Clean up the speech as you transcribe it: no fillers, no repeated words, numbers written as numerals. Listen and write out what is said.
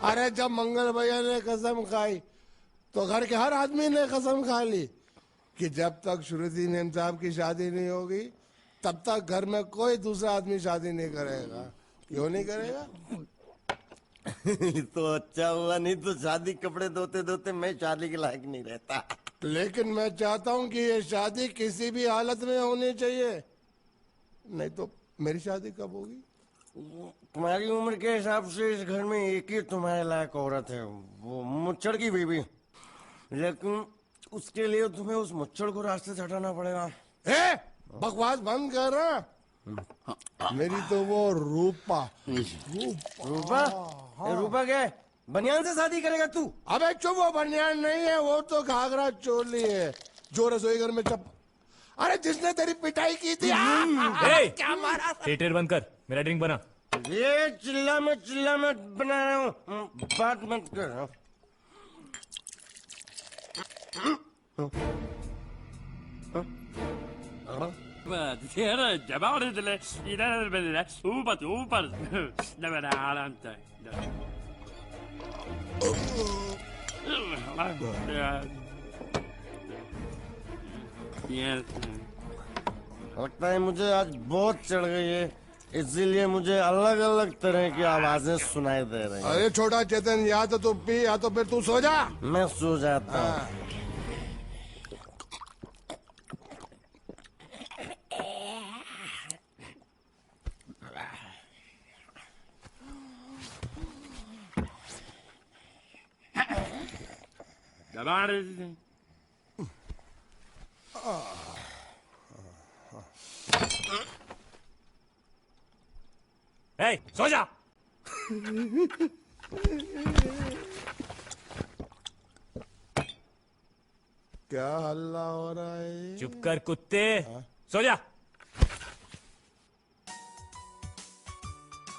अरे जब मंगल भैया ने कसम खाई तो घर के हर आदमी ने कसम खा ली कि जब तक श्रुति नेम साहब की शादी नहीं होगी तब तक घर में कोई दूसरा आदमी शादी नहीं करेगा। क्यों नहीं करेगा? तो अच्छा हुआ, नहीं तो शादी कपड़े धोते धोते मैं शादी के लायक नहीं रहता। लेकिन मैं चाहता हूँ कि ये शादी किसी भी हालत में होनी चाहिए, नहीं तो मेरी शादी कब होगी? तुम्हारी उम्र के हिसाब से इस घर में एक ही तुम्हारे लायक औरत है, वो मुच्छड़ की बीवी। लेकिन उसके लिए तुम्हें उस मुच्छड़ को रास्ते से हटाना पड़ेगा। बकवास बंद कर रहा। मेरी तो वो रूपा। रूपा? रूपा क्या है? बनियान से शादी करेगा तू? अबे चुप, वो बनियान नहीं है, वो तो घाघरा चोली है जो रसोई घर में अरे जिसने तेरी पिटाई की थी। क्या मारा? थिएटर बंद कर, मेरा ड्रिंक बना। ये चिल्ला मत बना रहा हूँ, बात मत कर। लगता है मुझे आज बहुत चढ़ गई है, इसीलिए मुझे अलग अलग तरह की आवाजें सुनाई दे रही हैं। अरे छोटा चेतन, या तो तू पी या तो फिर तू सो जा। मैं सो जाता हूँ। सो जा। क्या हल्ला हो रहा है? चुप कर कुत्ते, सो जा।